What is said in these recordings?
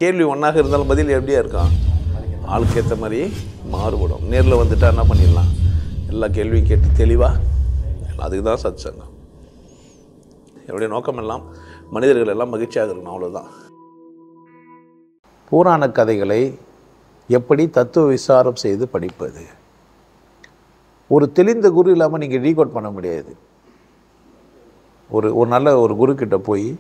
கேள்வி ஒன்றாக இருந்தாலும் பதில் எப்படியா இருக்கான்? ஆளுக்கு ஏற்ற மாதிரி மாறுபடும். நேரில் வந்துட்டா என்ன பண்ணிடலாம்? எல்லா கேள்வியும் கேட்டு தெளிவாக, அதுக்கு தான் சத் சங்கம். என்னுடைய நோக்கம் எல்லாம் மனிதர்கள் எல்லாம் மகிழ்ச்சியாக இருக்கணும், அவ்வளோதான். புராண கதைகளை எப்படி தத்துவ விசாரம் செய்து படிப்பது? ஒரு தெளிந்த குரு இல்லாமல் நீங்கள் ரீகோட் பண்ண முடியாது. ஒரு நல்ல ஒரு குருக்கிட்ட போய்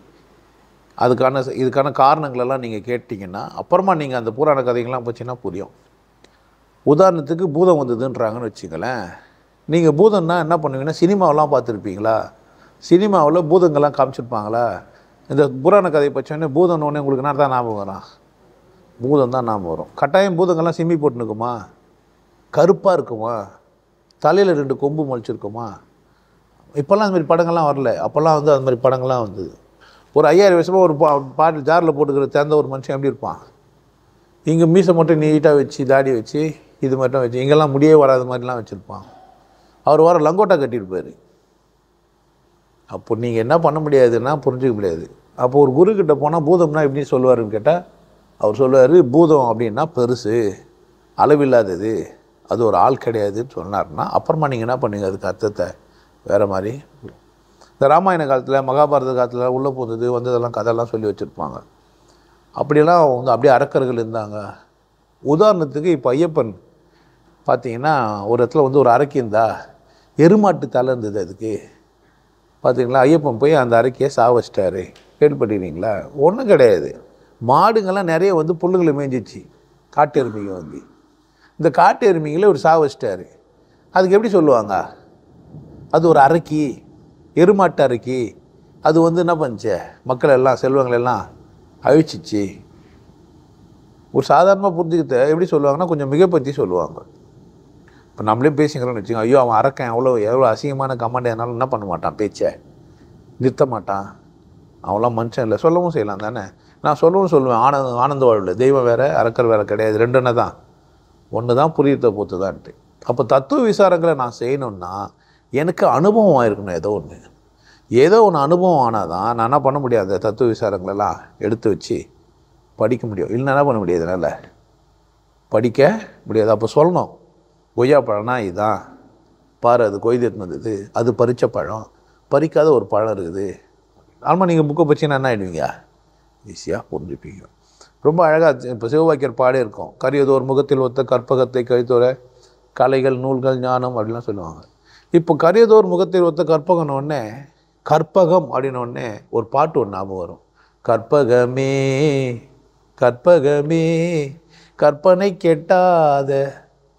இதுக்கான காரணங்களெல்லாம் நீங்கள் கேட்டிங்கன்னா அப்புறமா நீங்கள் அந்த புராண கதைகள்லாம் போச்சுன்னா புரியும். உதாரணத்துக்கு பூதம் வந்ததுன்றாங்கன்னு வச்சுங்களேன். நீங்கள் பூதம்னா என்ன பண்ணுவீங்கன்னா, சினிமாவெல்லாம் பார்த்துருப்பீங்களா? சினிமாவில் பூதங்கள்லாம் காமிச்சிருப்பாங்களா? இந்த புராண கதையை பச்சோடனே பூதம்னு உங்களுக்கு என்ன தான் ஞாபகம் வரும்? பூதம் தான் ஞாபகம் வரும். கட்டாயம் பூதங்கள்லாம் சிம்மி போட்டுனுக்குமா? கருப்பாக இருக்குமா? தலையில் 2 கொம்பு முளைச்சிருக்குமா? இப்போல்லாம் அந்த மாதிரி படங்கள்லாம் வரல. அப்போல்லாம் அது மாதிரி படங்கள்லாம் வந்தது. ஒரு 5000 வருஷமாக ஒரு பாட்டில் ஜாரில் போட்டுக்கிற சேர்ந்த ஒரு மனுஷன் எப்படி இருப்பான்? இங்கே மீசை மட்டும் நீட்டாக வச்சு, தாடி வச்சு, இது மட்டும் வச்சு, இங்கெல்லாம் முடியே வராத மாதிரிலாம் வச்சுருப்பான். அவர் வர லங்கோட்டா கட்டியிருப்பார். அப்போ நீங்கள் என்ன பண்ண முடியாதுன்னா புரிஞ்சிக்க முடியாது. அப்போ ஒரு குருக்கிட்ட போனால் பூதம்னா எப்படி சொல்லுவாருன்னு கேட்டால், அவர் சொல்லுவார், பூதம் அப்படின்னா பெருசு, அளவில்லாதது, அது ஒரு ஆள் கிடையாதுன்னு சொன்னார்னா அப்புறமா நீங்கள் என்ன பண்ணுங்க, அதுக்கு அர்த்தத்தை வேறு மாதிரி. இந்த ராமாயண காலத்தில், மகாபாரத காலத்தில் உள்ளே போனது வந்ததெல்லாம் கதையெல்லாம் சொல்லி வச்சுருப்பாங்க. அப்படியெல்லாம் அப்படியே அரக்கர்கள் இருந்தாங்க. உதாரணத்துக்கு இப்போ ஐயப்பன் பார்த்தீங்கன்னா, ஒரு இடத்துல ஒரு அரக்கி இருந்தா, எருமாட்டு தலை இருந்தது அதுக்கு. பார்த்தீங்களா, ஐயப்பன் போய் அந்த அரக்கியை சாவச்சிட்டாரு. கேள்விப்பட்டிருக்கீங்களா? ஒன்றும் கிடையாது. மாடுங்கள்லாம் நிறைய புல்லுங்களை மேய்ஞ்சிச்சு. காட்டு எருமைங்க இந்த காட்டு எருமைகளை ஒரு சாவச்சிட்டாரு. அதுக்கு எப்படி சொல்லுவாங்க? அது ஒரு அரக்கி, எருமாட்டு அரக்கி. அது என்ன பண்ணுச்சு? மக்கள் எல்லாம், செல்வங்களெல்லாம் அழிச்சிச்சு. ஒரு சாதாரணமாக புரிஞ்சுக்கிட்ட எப்படி சொல்லுவாங்கன்னா, கொஞ்சம் மிகப்பற்றி சொல்லுவாங்க. இப்போ நம்மளே பேசிக்கிறோன்னு வச்சுக்கோங்க, ஐயோ அவன் அரக்கன் எவ்வளோ அசிங்கமான கமாண்ட், என்னாலும் என்ன பண்ண மாட்டான், பேச்சை நிறுத்த மாட்டான், அவன்லாம் மனுஷன் இல்லை, சொல்லவும் செய்யலாம் தானே. நான் சொல்லுவேன், ஆனந்த வாழ்வில் தெய்வம் வேறு அரக்கர் வேறு கிடையாது, 2 தான், ஒன்று தான், புரியத்தை பொறுத்து தான்ட்டு. அப்போ தத்துவ விசாரங்களை நான் செய்யணுன்னா எனக்கு அனுபவம் ஆயிருக்கணும். ஏதோ ஒன்று அனுபவம் ஆனால் தான் நான் என்ன பண்ண முடியாது, தத்துவ விசாரங்களெல்லாம் எடுத்து வச்சு படிக்க முடியும். இல்லைன்னா என்ன பண்ண முடியாது, என்னால் படிக்க முடியாது. அப்போ சொல்லணும், கொய்யா பழம்னா இதுதான் பாரு, அது கொய்து எடுத்துனது, அது பறித்த பழம், பறிக்காத ஒரு பழம் இருக்குது. ஆமாம், நீங்கள் புக்கை பற்றினா என்ன ஆகிடுவீங்க, ஈஸியாக புரிஞ்சுப்பீங்க. ரொம்ப அழகாக இப்போ சிவவாக்கியர் பாடே இருக்கும். கரியதோர் முகத்தில் ஒத்த கற்பகத்தை கழித்தோர கலைகள் நூல்கள் ஞானம் அப்படிலாம் சொல்லுவாங்க. இப்போ கரியதோர் முகத்தில் ஒத்த கற்பகம்னோடனே, கற்பகம் அப்படின்னோடனே ஒரு பாட்டு ஒன்று ஞாபகம் வரும். கற்பகமே கற்பகமே கற்பனை கெட்டாத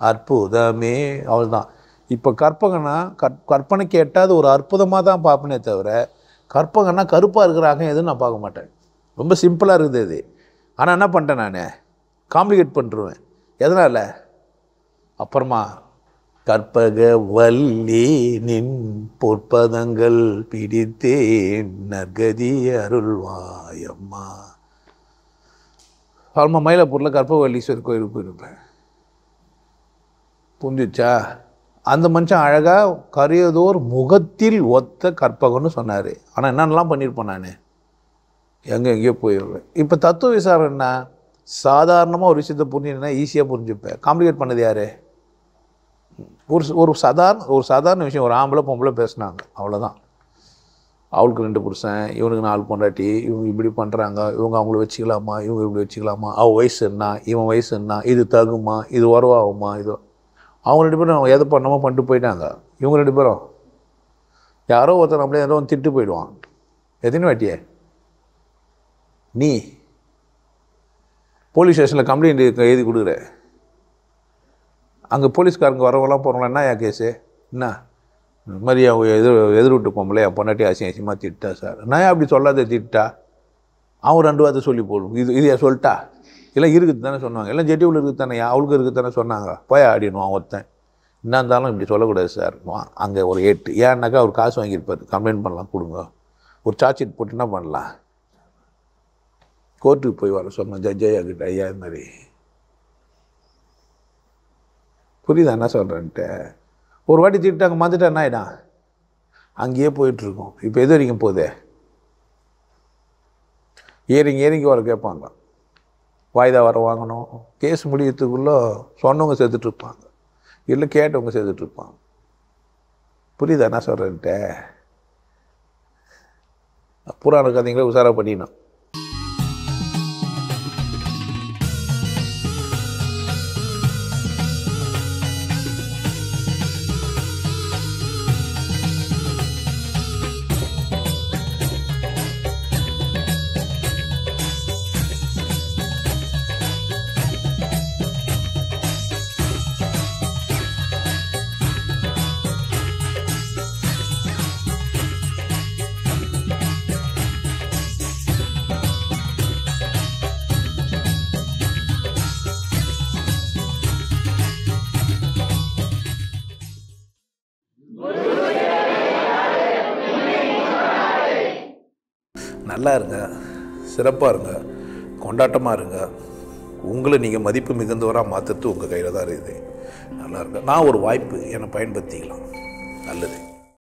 அற்புதமே. அவ்வளோதான். இப்போ கற்பகம்னா கற்பனைக்கு எட்டாத ஒரு அற்புதமாக தான் பார்ப்பனே தவிர, கற்பகம்னா கருப்பாக இருக்கிறாங்க எதுவும் நான் பார்க்க மாட்டேன். ரொம்ப சிம்பிளாக இருக்குது அது. ஆனால் என்ன பண்ணிட்டேன், நான் காம்ப்ளிகேட் பண்ணிருவேன். எதனால்? அப்புறமா கற்பக வல்லி நின் பொற்பதங்கள் பிடித்தேன் நற்கதி அருள்வாயம்மா. ஆல்மா மயிலாப்பூரில் கற்பகவல்லீஸ்வரர் கோயிலுக்கு போயிருப்பேன். புரிஞ்சிச்சா? அந்த மனுஷன் அழகாக கரியதோர் முகத்தில் ஒத்த கற்பகம்னு சொன்னார். ஆனால் என்னென்னலாம் பண்ணியிருப்பேன் நான், எங்கேயோ போயிடுவேன். இப்போ தத்துவ விசாரம் என்ன, சாதாரணமாக ஒரு விஷயத்தை புரிஞ்சுன்னா ஈஸியாக புரிஞ்சுப்பேன். காம்ப்ளிகேட் பண்ணது யார்? ஒரு சாதாரண விஷயம். ஒரு ஆம்பளை பொம்பளை பேசுனாங்க, அவ்வளோதான். அவளுக்கு 2 புருஷன், இவனுக்கு 4 பொண்டாட்டி, இவங்க இப்படி பண்ணுறாங்க, இவங்க அவங்கள வச்சுக்கலாமா, இவங்க இப்படி வச்சுக்கலாமா, அவள் வயசு என்ன, இவன் வயசு என்ன, இது தகுமா, இது உறவாகுமா, இது அவங்க 2 பேரும் எதை பண்ணாமோ பண்ணிட்டு போயிட்டாங்க. இவங்க 2 பேரும் யாரோ ஒருத்தர் நம்மளே ஏதோ திட்டு போயிடுவான். எத்தனை வாட்டியே நீ போலீஸ் ஸ்டேஷனில் கம்ப்ளைண்ட் எழுதி கொடுக்குற, அங்கே போலீஸ்காரங்க வரவங்களாம் போகிறவங்களா, என்ன யா கேஸு, என்ன இந்த மாதிரி அவங்க எதிர்விட்டு பொம்பளை என் பொண்டாட்டி அசிங்கமாக திட்டா சார், நான் அப்படி சொல்லாத திட்டா, அவன் 2 வார்த்தை சொல்லி போடும், இது சொல்லிட்டா, எல்லாம் இருக்குது தானே சொன்னாங்க, எல்லாம் ஜெட்டிவில் இருக்குது தானே, அவளுக்கு இருக்குது தானே சொன்னாங்க, போய் ஆடிடுவான் ஒருத்தன். என்ன இருந்தாலும் இப்படி சொல்லக்கூடாது சார். அங்கே ஒரு 8 ஏன்னாக்கா அவர் காசு வாங்கியிருப்பார், கம்ப்ளைண்ட் பண்ணலாம், கொடுங்க, ஒரு சார்ஜ் ஷீட் போட்டு என்ன பண்ணலாம், கோர்ட்டுக்கு போய் வர சொன்னோம் ஜட்ஜ் ஐயா கிட்ட, ஐயா இது மாதிரி. புரியுதா என்ன சொல்கிறேன்ட்டு? ஒரு வாட்டி திட்டாங்க மாற்றிட்டா என்ன ஆகிடும், அங்கேயே போயிட்டுருக்கோம். இப்போ எது வரைக்கும் போகுது, ஏறிங்க வர கேட்பாங்க. வாய்தா வர வாங்கணும். கேஸ் முடியறதுக்குள்ளே சொன்னவங்க செத்துட்ருப்பாங்க, இல்லை கேட்டவங்க செத்துட்ருப்பாங்க. புரியுதா என்ன சொல்கிறேன்ட்ட? புராண கதைங்களை உஷாராக பண்ணிடணும். நல்லா இருங்க, சிறப்பாக இருங்க, கொண்டாட்டமாக இருங்க. உங்களை நீங்கள் மதிப்பு மிகுந்தவராக மாற்றுறது உங்கள் கையில் தான் இருக்குது. நல்லா இருங்க. நான் ஒரு வாய்ப்பு என்னை பயன்படுத்திக்கலாம். நல்லது.